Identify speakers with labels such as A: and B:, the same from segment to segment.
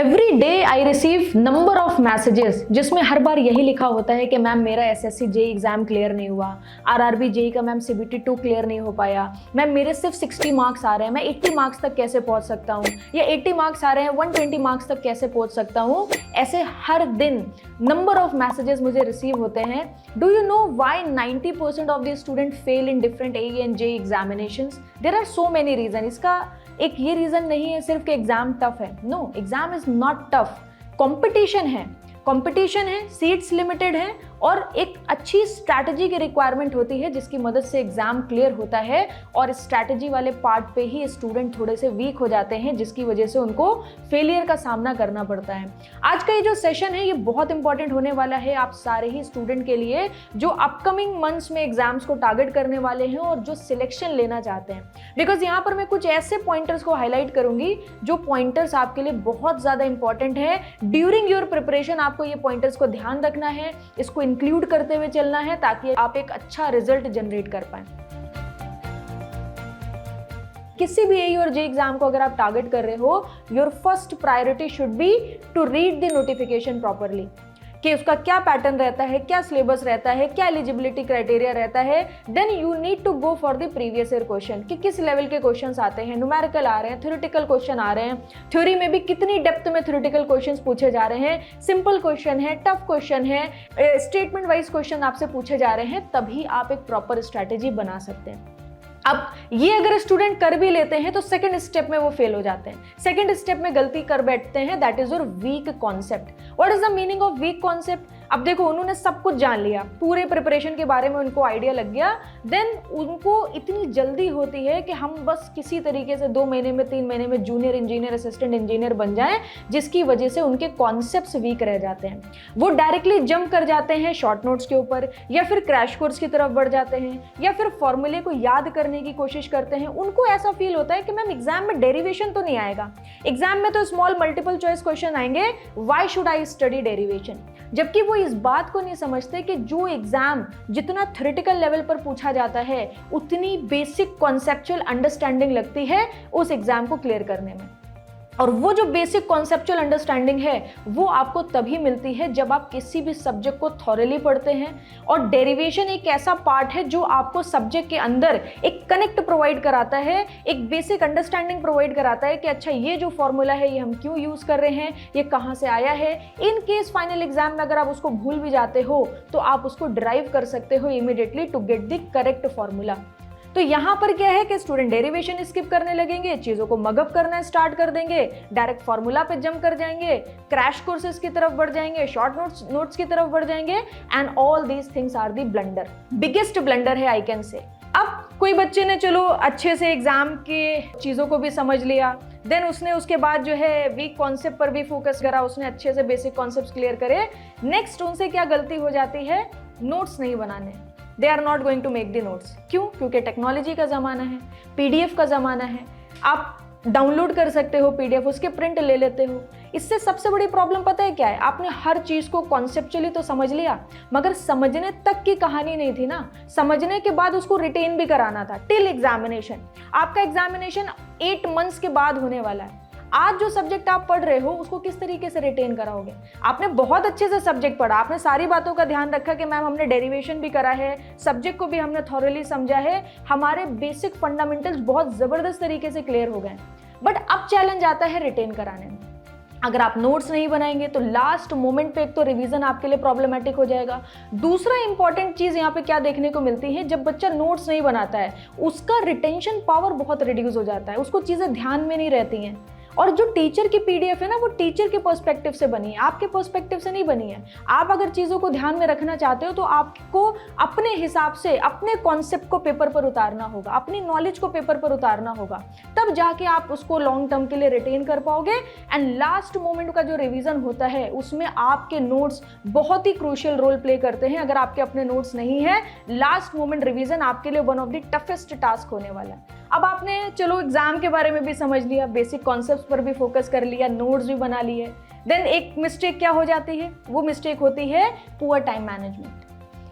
A: Every day I receive number of messages जिसमें हर बार यही लिखा होता है कि मैम मेरा एसएससी जेई एग्जाम क्लियर नहीं हुआ, आरआरबी जेई का मैम सीबीटी 2 क्लियर नहीं हो पाया, मैम मेरे सिर्फ 60 मार्क्स आ रहे हैं, मैं 80 मार्क्स तक कैसे पहुंच सकता हूं, या 80 मार्क्स आ रहे हैं 120 मार्क्स तक कैसे पहुंच सकता हूं। ऐसे हर दिन नंबर ऑफ मैसेजेस मुझे रिसीव होते हैं। Do you know why 90% of the student fail in different AE and JE examinations? There are so many reason. इसका एक ये रीजन नहीं है सिर्फ कि एग्जाम टफ है। No, exam is not tough. Competition है, सीट्स लिमिटेड है और एक अच्छी स्ट्रैटेजी की रिक्वायरमेंट होती है जिसकी मदद से एग्जाम क्लियर होता है। और स्ट्रैटेजी वाले पार्ट पे ही स्टूडेंट थोड़े से वीक हो जाते हैं जिसकी वजह से उनको फेलियर का सामना करना पड़ता है। आज का ये जो सेशन है ये बहुत इंपॉर्टेंट होने वाला है आप सारे ही स्टूडेंट के लिए जो अपकमिंग मंथ्स में एग्जाम्स को टारगेट करने वाले हैं और जो सिलेक्शन लेना चाहते हैं। बिकॉज यहाँ पर मैं कुछ ऐसे पॉइंटर्स को हाईलाइट करूंगी जो पॉइंटर्स आपके लिए बहुत ज्यादा इंपॉर्टेंट है। ड्यूरिंग योर प्रिपरेशन आपको ये पॉइंटर्स को ध्यान रखना है, इसको इंक्लूड करते हुए चलना है ताकि आप एक अच्छा रिजल्ट जनरेट कर पाएं। किसी भी एई और जेई एग्जाम को अगर आप टारगेट कर रहे हो, your first priority should be to read the notification properly, कि उसका क्या पैटर्न रहता है, क्या सिलेबस रहता है, क्या एलिजिबिलिटी क्राइटेरिया रहता है। Then you need to go for the previous year question, कि किस लेवल के क्वेश्चंस आते हैं, न्यूमेरिकल आ रहे हैं, थ्योरेटिकल क्वेश्चन आ रहे हैं, थ्योरी में भी कितनी डेप्थ में थ्योरेटिकल क्वेश्चंस पूछे जा रहे हैं, सिंपल क्वेश्चन है, टफ क्वेश्चन है, स्टेटमेंट वाइज क्वेश्चन आपसे पूछे जा रहे हैं, तभी आप एक प्रॉपर स्ट्रैटेजी बना सकते हैं। अब ये अगर स्टूडेंट कर भी लेते हैं तो सेकंड स्टेप में वो फेल हो जाते हैं। सेकंड स्टेप में गलती कर बैठते हैं, that is your weak concept. What is the meaning of weak concept? अब देखो, उन्होंने सब कुछ जान लिया, पूरे प्रिपरेशन के बारे में उनको आइडिया लग गया, देन उनको इतनी जल्दी होती है कि हम बस किसी तरीके से 2 महीने में 3 महीने में जूनियर इंजीनियर, असिस्टेंट इंजीनियर बन जाएं, जिसकी वजह से उनके कॉन्सेप्ट्स वीक रह जाते हैं। वो डायरेक्टली जंप कर जाते हैं शॉर्ट नोट्स के ऊपर, या फिर क्रैश कोर्स की तरफ बढ़ जाते हैं, या फिर फॉर्मूले को याद करने की कोशिश करते हैं। उनको ऐसा फील होता है कि मैम एग्जाम में डेरिवेशन तो नहीं आएगा, एग्जाम में तो स्मॉल मल्टीपल चॉइस क्वेश्चन आएंगे, why should I study derivation? जबकि वो इस बात को नहीं समझते कि जो एग्जाम जितना थ्योरेटिकल लेवल पर पूछा जाता है उतनी बेसिक कॉन्सेप्चुअल अंडरस्टैंडिंग लगती है उस एग्जाम को क्लियर करने में। और वो जो बेसिक कॉन्सेप्चुअल अंडरस्टैंडिंग है वो आपको तभी मिलती है जब आप किसी भी सब्जेक्ट को थॉरली पढ़ते हैं। और डेरिवेशन एक ऐसा पार्ट है जो आपको सब्जेक्ट के अंदर एक कनेक्ट प्रोवाइड कराता है, एक बेसिक अंडरस्टैंडिंग प्रोवाइड कराता है कि अच्छा ये जो फॉर्मूला है ये हम क्यों यूज कर रहे हैं, ये कहाँ से आया है। इन केस फाइनल एग्जाम में अगर आप उसको भूल भी जाते हो तो आप उसको ड्राइव कर सकते हो immediately to get the correct formula. तो यहाँ पर क्या है कि स्टूडेंट डेरिवेशन स्किप करने लगेंगे, चीजों को मगअप करना स्टार्ट कर देंगे, डायरेक्ट फॉर्मूला पे जंप कर जाएंगे, क्रैश कोर्सेज की तरफ बढ़ जाएंगे, शॉर्ट नोट्स की तरफ बढ़ जाएंगे, and all these things are the blunder, biggest blunder है आई कैन से। अब कोई बच्चे ने चलो अच्छे से एग्जाम के चीजों को भी समझ लिया, देन उसने उसके बाद जो है वीक कॉन्सेप्ट पर भी फोकस करा, उसने अच्छे से बेसिक कॉन्सेप्ट क्लियर करे। नेक्स्ट उनसे क्या गलती हो जाती है, नोट्स नहीं बनाने। They are not going to make the notes. क्यों? क्योंकि टेक्नोलॉजी का ज़माना है, पीडीएफ का ज़माना है, आप डाउनलोड कर सकते हो पीडीएफ, उसके प्रिंट ले लेते हो। इससे सबसे बड़ी प्रॉब्लम पता है क्या है? आपने हर चीज़ को कॉन्सेप्चुअली तो समझ लिया मगर समझने तक की कहानी नहीं थी ना। समझने के बाद उसको रिटेन भी कराना था टिल एग्जामिनेशन। आपका एग्जामिनेशन 8 मंथ्स के बाद होने वाला है। आज जो सब्जेक्ट आप पढ़ रहे हो उसको किस तरीके से रिटेन कराओगे? आपने बहुत अच्छे से सब्जेक्ट पढ़ा, आपने सारी बातों का ध्यान रखा कि मैम हमने डेरिवेशन भी करा है, सब्जेक्ट को भी हमने थॉरली समझा है, हमारे बेसिक फंडामेंटल्स बहुत जबरदस्त तरीके से क्लियर हो गए। बट अब चैलेंज आता है रिटेन कराने में। अगर आप नोट्स नहीं बनाएंगे तो लास्ट मोमेंट पे एक तो रिवीजन आपके लिए प्रॉब्लमेटिक हो जाएगा। दूसरा इंपॉर्टेंट चीज यहाँ पे क्या देखने को मिलती है, जब बच्चा नोट्स नहीं बनाता है उसका रिटेंशन पावर बहुत रिड्यूस हो जाता है, उसको चीजें ध्यान में नहीं रहती हैं। और जो टीचर की पीडीएफ है ना वो टीचर के पर्सपेक्टिव से बनी है, आपके पर्सपेक्टिव से नहीं बनी है। आप अगर चीज़ों को ध्यान में रखना चाहते हो तो आपको अपने हिसाब से अपने कॉन्सेप्ट को पेपर पर उतारना होगा, अपनी नॉलेज को पेपर पर उतारना होगा, तब जाके आप उसको लॉन्ग टर्म के लिए रिटेन कर पाओगे। एंड लास्ट मोमेंट का जो रिवीजन होता है उसमें आपके नोट्स बहुत ही क्रूशियल रोल प्ले करते हैं। अगर आपके अपने नोट्स नहीं है, लास्ट मोमेंट रिवीजन आपके लिए one of the toughest task होने वाला है। अब आपने चलो एग्जाम के बारे में भी समझ लिया, बेसिक कॉन्सेप्ट्स पर भी फोकस कर लिया, नोट्स भी बना लिए, देन एक मिस्टेक क्या हो जाती है, वो मिस्टेक होती है पुअर टाइम मैनेजमेंट,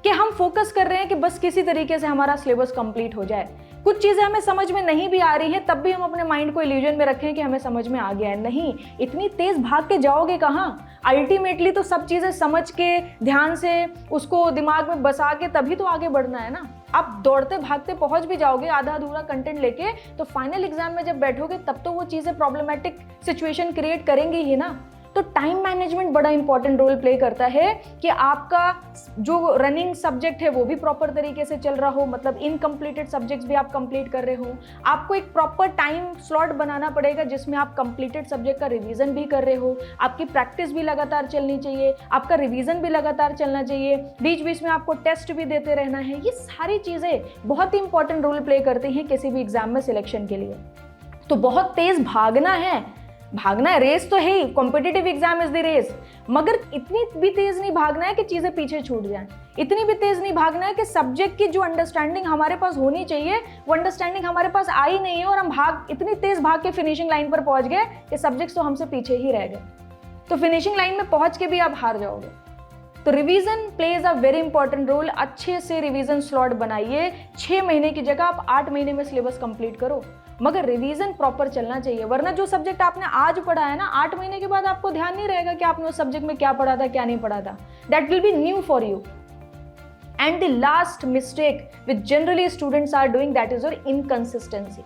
A: कि हम फोकस कर रहे हैं कि बस किसी तरीके से हमारा सिलेबस कंप्लीट हो जाए। कुछ चीज़ें हमें समझ में नहीं भी आ रही हैं, तब भी हम अपने माइंड को इल्यूजन में रखें कि हमें समझ में आ गया है। नहीं, इतनी तेज़ भाग के जाओगे कहाँ? अल्टीमेटली तो सब चीज़ें समझ के ध्यान से उसको दिमाग में बसा के तभी तो आगे बढ़ना है ना। आप दौड़ते भागते पहुंच भी जाओगे आधा अधूरा कंटेंट लेके, तो फाइनल एग्जाम में जब बैठोगे तब तो वो चीज़ें प्रॉब्लमेटिक सिचुएशन क्रिएट करेंगी ही ना। तो टाइम मैनेजमेंट बड़ा इंपॉर्टेंट रोल प्ले करता है कि आपका जो रनिंग सब्जेक्ट है वो भी प्रॉपर तरीके से चल रहा हो, मतलब इनकम्प्लीटेड सब्जेक्ट्स भी आप कंप्लीट कर रहे हो। आपको एक प्रॉपर टाइम स्लॉट बनाना पड़ेगा जिसमें आप कंप्लीटेड सब्जेक्ट का रिवीजन भी कर रहे हो, आपकी प्रैक्टिस भी लगातार चलनी चाहिए, आपका रिवीजन भी लगातार चलना चाहिए, बीच बीच में आपको टेस्ट भी देते रहना है। ये सारी चीज़ें बहुत ही इंपॉर्टेंट रोल प्ले करती हैं किसी भी एग्जाम में सिलेक्शन के लिए। तो बहुत तेज भागना है, रेस तो है ही, competitive exam is the race, मगर इतनी भी तेज नहीं भागना है कि चीजें पीछे छूट जाएं। इतनी भी तेज नहीं भागना है कि सब्जेक्ट की जो अंडरस्टैंडिंग हमारे पास होनी चाहिए वो अंडरस्टैंडिंग हमारे पास आई नहीं है और हम इतनी तेज भाग के फिनिशिंग लाइन पर पहुंच गए कि सब्जेक्ट्स तो हमसे पीछे ही रह गए, तो फिनिशिंग लाइन में पहुंच के भी आप हार जाओगे। तो revision plays a very important role. अच्छे से रिवीजन स्लॉट बनाइए, 6 महीने की जगह आप 8 महीने में सिलेबस कंप्लीट करो, मगर रिवीजन प्रॉपर चलना चाहिए, वरना जो सब्जेक्ट आपने आज पढ़ा है ना, 8 महीने के बाद आपको ध्यान नहीं रहेगा कि आपने उस सब्जेक्ट में क्या पढ़ा था क्या नहीं पढ़ा था। That will be new for you. And the last mistake which generally students are doing, that is your inconsistency.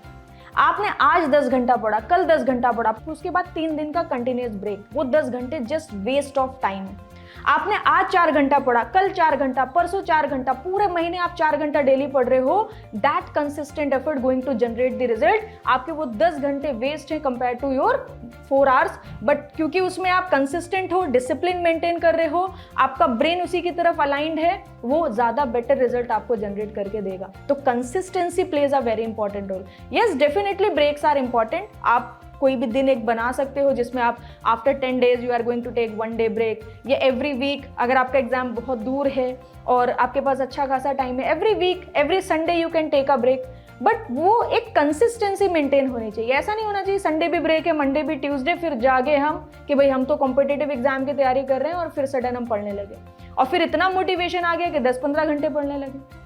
A: आपने आज 10 घंटा पढ़ा, कल 10 घंटा पढ़ा, उसके बाद 3 दिन का कंटिन्यूस ब्रेक, वो 10 घंटे जस्ट वेस्ट ऑफ टाइम है। आपने आज 4 घंटा पढ़ा, कल 4 घंटा, परसों 4 घंटा, पूरे महीने आप 4 घंटा डेली पढ़ रहे हो, that consistent effort going to generate the result. आपके वो 10 घंटे वेस्ट है compare to your 4 hours, but क्योंकि उसमें आप कंसिस्टेंट हो, डिसिप्लिन मेंटेन कर रहे हो, आपका ब्रेन उसी की तरफ अलाइंड है, वो ज्यादा बेटर रिजल्ट आपको जनरेट करके देगा। तो consistency plays a very important role. Yes, definitely breaks are important. आप कोई भी दिन एक बना सकते हो जिसमें आप after 10 days you are going to take 1 day break, या एवरी वीक अगर आपका एग्जाम बहुत दूर है और आपके पास अच्छा खासा टाइम है, every week every Sunday you can take a break, but वो एक कंसिस्टेंसी मेंटेन होनी चाहिए। ऐसा नहीं होना चाहिए संडे भी ब्रेक है, मंडे भी, ट्यूसडे फिर जागे हम कि भाई हम तो कॉम्पिटिटिव एग्जाम की तैयारी कर रहे हैं और फिर सडन हम पढ़ने लगे और फिर इतना मोटिवेशन आ गया कि 10-15 घंटे पढ़ने लगे।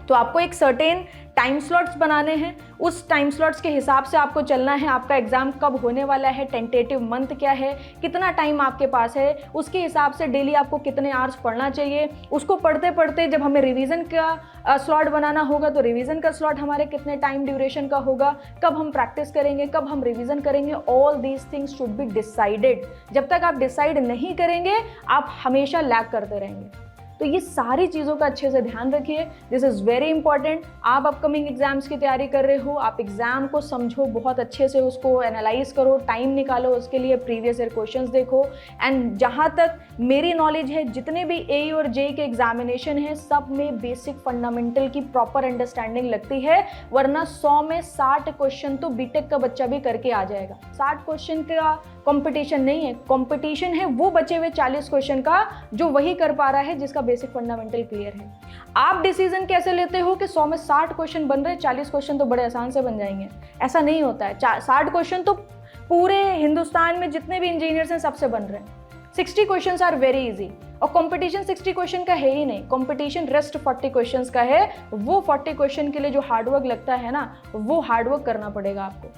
A: तो आपको एक सर्टेन टाइम स्लॉट्स बनाने हैं, उस टाइम स्लॉट्स के हिसाब से आपको चलना है। आपका एग्जाम कब होने वाला है, टेंटेटिव मंथ क्या है, कितना टाइम आपके पास है, उसके हिसाब से डेली आपको कितने आवर्स पढ़ना चाहिए। उसको पढ़ते पढ़ते जब हमें रिवीजन का स्लॉट बनाना होगा तो रिवीजन का स्लॉट हमारे कितने टाइम ड्यूरेशन का होगा, कब हम प्रैक्टिस करेंगे, कब हम रिवीजन करेंगे, all these things should be decided. जब तक आप डिसाइड नहीं करेंगे आप हमेशा लैग करते रहेंगे। तो ये सारी चीज़ों का अच्छे से ध्यान रखिए, दिस इज़ वेरी इंपॉर्टेंट। आप अपकमिंग एग्जाम्स की तैयारी कर रहे हो, आप एग्जाम को समझो बहुत अच्छे से, उसको एनालाइज करो, टाइम निकालो उसके लिए, प्रीवियस ईयर क्वेश्चंस देखो। एंड जहाँ तक मेरी नॉलेज है, जितने भी AE और JEE के एग्जामिनेशन है सब में बेसिक फंडामेंटल की प्रॉपर अंडरस्टैंडिंग लगती है, वरना 100 में 60 क्वेश्चन तो बीटेक का बच्चा भी करके आ जाएगा। 60 क्वेश्चन का कंपटीशन नहीं है, कंपटीशन है वो बचे हुए 40 क्वेश्चन का जो वही कर पा रहा है जिसका बेसिक फंडामेंटल क्लियर है। आप डिसीजन कैसे लेते हो कि 100 में 60 क्वेश्चन बन रहे हैं, 40 क्वेश्चन तो बड़े आसान से बन जाएंगे? ऐसा नहीं होता है। 60 क्वेश्चन तो पूरे हिंदुस्तान में जितने भी इंजीनियर्स हैं सबसे बन रहे हैं। 60 क्वेश्चंस आर वेरी इजी, और कंपटीशन 60 क्वेश्चन का है ही नहीं, कंपटीशन रेस्ट 40 क्वेश्चंस का है। वो 40 क्वेश्चन के लिए जो हार्डवर्क लगता है ना, वो हार्डवर्क करना पड़ेगा आपको,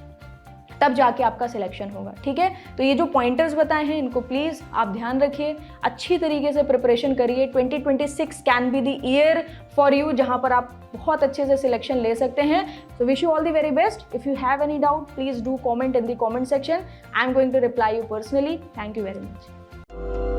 A: तब जाके आपका सिलेक्शन होगा। ठीक है, तो ये जो पॉइंटर्स बताए हैं इनको प्लीज़ आप ध्यान रखिए, अच्छी तरीके से प्रिपरेशन करिए। 2026 can be the year for you जहां पर आप बहुत अच्छे से सिलेक्शन ले सकते हैं। So wish you all the very best. If you have any doubt please do comment in the comment section, I am going to reply you personally. Thank you very much.